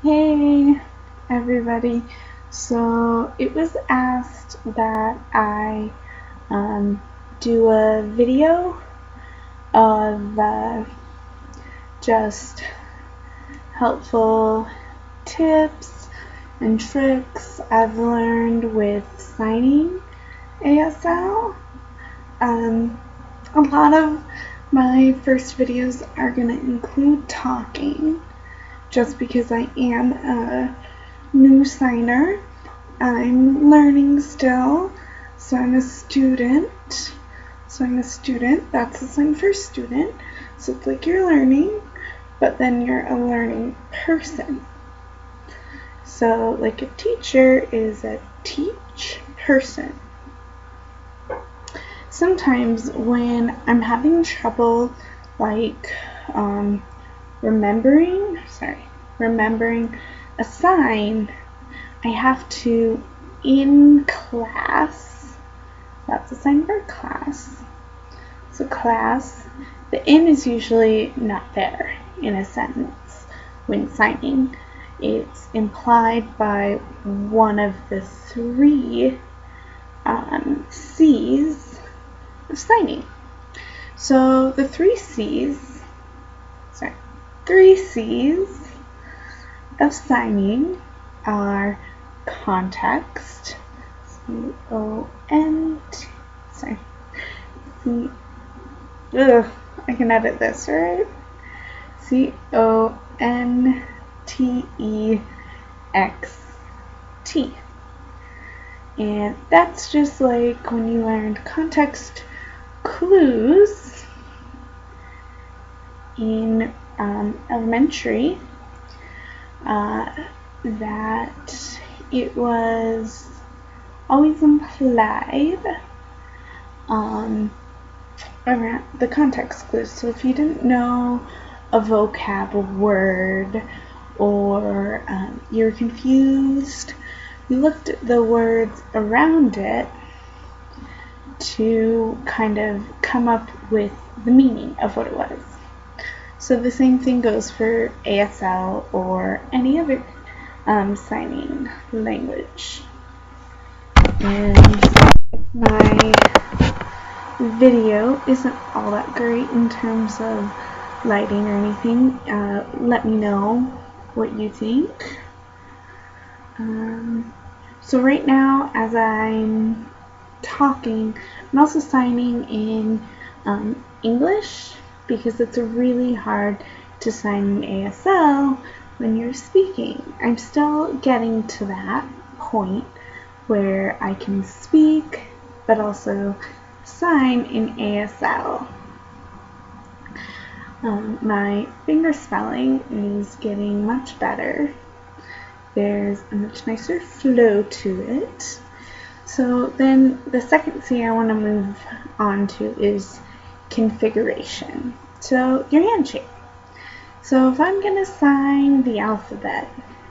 Hey everybody. So it was asked that I do a video of just helpful tips and tricks I've learned with signing ASL. A lot of my first videos are going to include talking just because I am a new signer. I'm learning still, so I'm a student. That's a sign for student. So it's like you're learning, but then you're a learning person. So like a teacher is a teach person. Sometimes when I'm having trouble like remembering a sign, I have to, in class, that's a sign for class. So class, the in is usually not there in a sentence when signing. It's implied by one of the three C's of signing. So the three C's of signing are context, C-O-N-T, I can edit this, right? C-O-N-T-E-X-T. And that's just like when you learned context clues in elementary, that it was always implied around the context clues. So if you didn't know a vocab word or you're confused, you looked at the words around it to kind of come up with the meaning of what it was. So the same thing goes for ASL or any other signing language. And my video isn't all that great in terms of lighting or anything. Let me know what you think. So right now, as I'm talking, I'm also signing in English because it's really hard to sign in ASL when you're speaking. I'm still getting to that point where I can speak but also sign in ASL. My finger spelling is getting much better. There's a much nicer flow to it. So then the second C I want to move on to is configuration. So your hand shape. So if I'm going to sign the alphabet,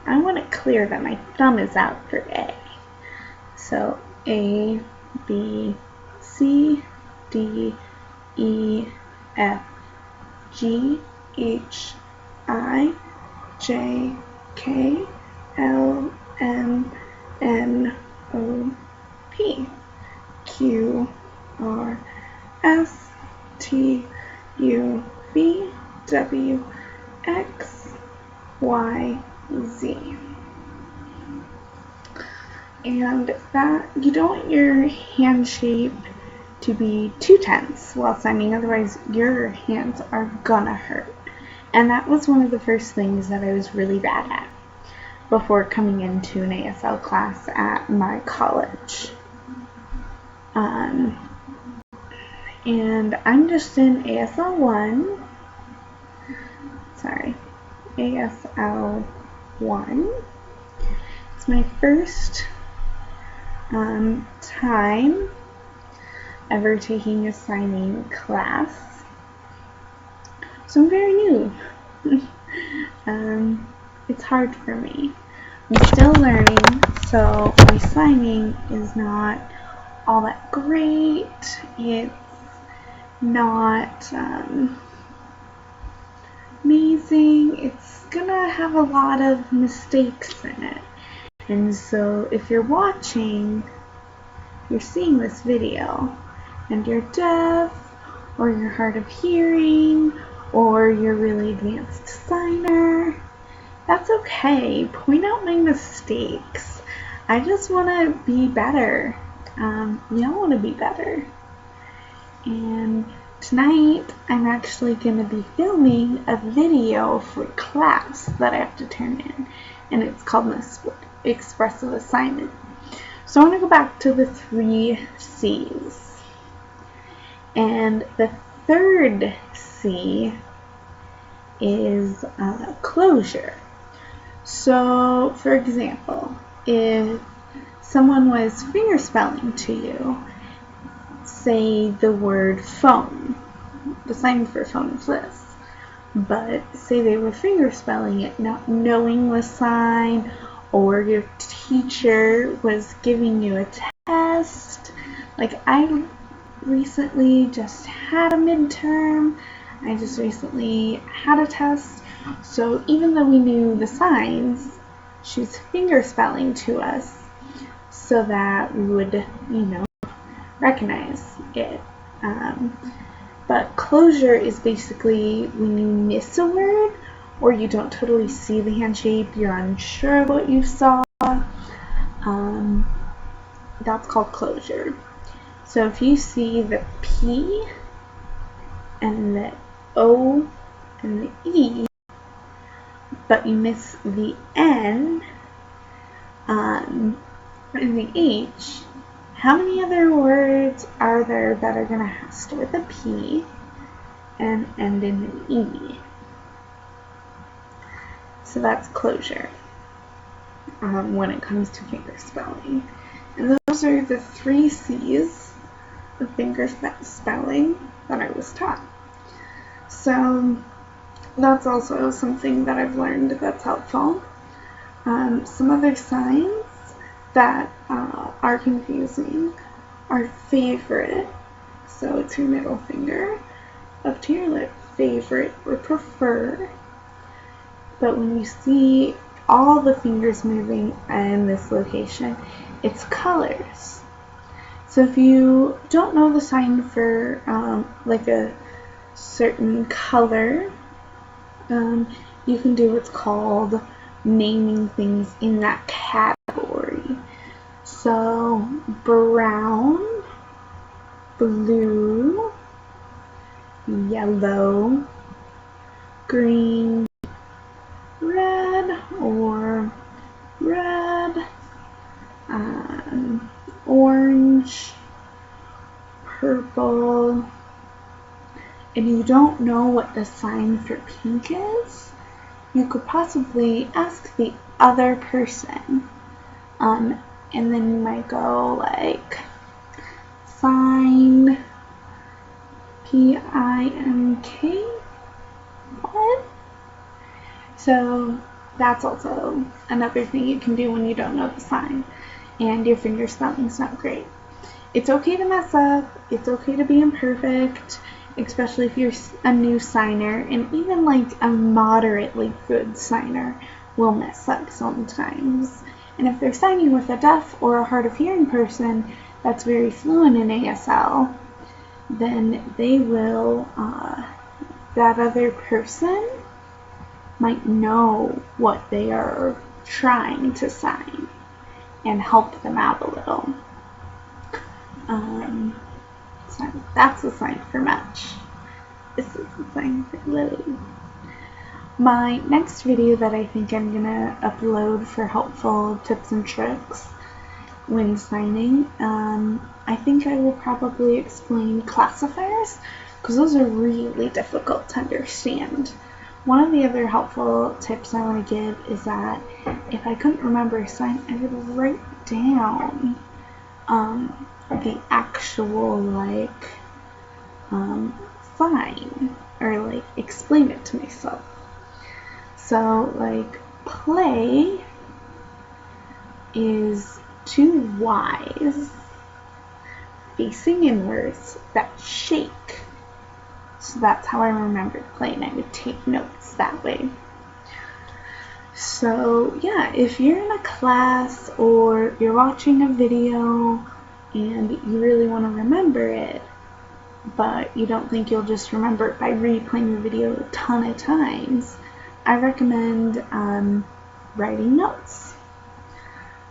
I want it clear that my thumb is out for A. So A, B, C, D, E, F, G, H, I, J, K, L, M, N, O, P, Q, R, S, T, U, V, W, X, Y, Z. And that you don't want your hand shape to be too tense while signing, otherwise your hands are gonna hurt. And that was one of the first things that I was really bad at before coming into an ASL class at my college. And I'm just in ASL 1. ASL 1. It's my first time ever taking a signing class. So I'm very new. It's hard for me. I'm still learning, so my signing is not all that great. It's not amazing. It's gonna gonna have a lot of mistakes in it. And so if you're seeing this video, and you're deaf, or you're hard of hearing, or you're really advanced signer, that's okay. Point out my mistakes. I just want to be better. Y'all want to be better. And tonight, I'm actually going to be filming a video for class that I have to turn in, and it's called an expressive assignment. So I want to go back to the 3 C's. And the third C is closure. So, for example, if someone was fingerspelling to you, say the word phone. The sign for phone is this. But say they were fingerspelling it, not knowing the sign, or your teacher was giving you a test. Like, I recently just had a midterm. I just recently had a test. So even though we knew the signs, she was fingerspelling to us so that we would, recognize it. But closure is basically when you miss a word, or you don't totally see the hand shape, you're unsure of what you saw. That's called closure. So if you see the P and the O and the E, but you miss the N and the H, how many other words are there that are going to start with a P and end in an E? So that's closure when it comes to fingerspelling. And those are the 3 C's of fingerspelling that I was taught. So that's also something that I've learned that's helpful. Some other signs that are confusing are favorite, so it's your middle finger up to your lip, favorite or prefer. But when you see all the fingers moving in this location, it's colors. So if you don't know the sign for like a certain color, you can do what's called naming things in that category. So brown, blue, yellow, green, red, or red, orange, purple. And you don't know what the sign for pink is, you could possibly ask the other person. And then you might go like sign P-I-N-K. What? So that's also another thing you can do when you don't know the sign and your fingerspelling's not great. It's okay to mess up. It's okay to be imperfect, especially if you're a new signer, and even like a moderately good signer will mess up sometimes. And if they're signing with a deaf or a hard of hearing person that's very fluent in ASL, then they will, that other person might know what they are trying to sign and help them out a little. So that's a sign for much. This is a sign for little. My next video that I think I'm gonna upload for helpful tips and tricks when signing, I think I will probably explain classifiers, because those are really difficult to understand. One of the other helpful tips I want to give is that if I couldn't remember a sign, I would write down the actual sign, or like explain it to myself. So like play is 2 Y's facing inwards that shake. So that's how I remembered play, and I would take notes that way. So yeah, if you're in a class or you're watching a video and you really want to remember it, but you don't think you'll just remember it by replaying the video a ton of times, I recommend writing notes.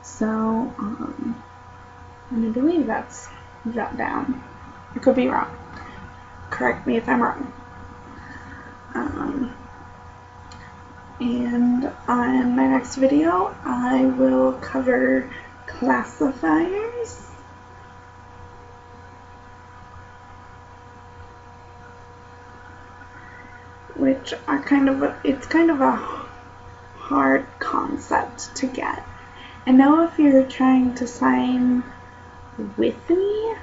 So I believe that's jot down. I could be wrong. Correct me if I'm wrong. And on my next video, I will cover classifiers, which are kind of a hard concept to get. I know if you're trying to sign with me,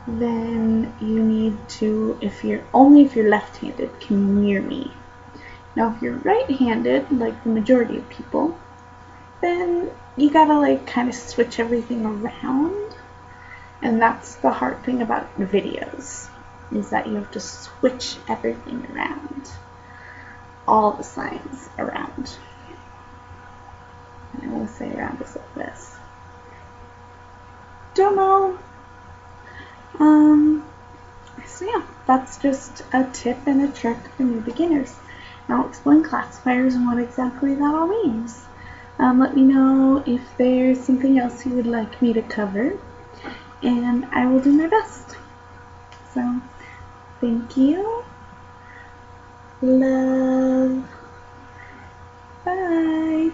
then you need to, if you're left-handed, can you mirror me? Now if you're right-handed, like the majority of people, then you gotta like kind of switch everything around. And that's the hard thing about videos, is that you have to switch everything around. All the signs around. And I want to say around is like this. Don't know. So yeah, that's just a tip and a trick for new beginners. Now I'll explain classifiers and what exactly that all means. Let me know if there's something else you would like me to cover, and I will do my best. So, thank you. Love. Bye.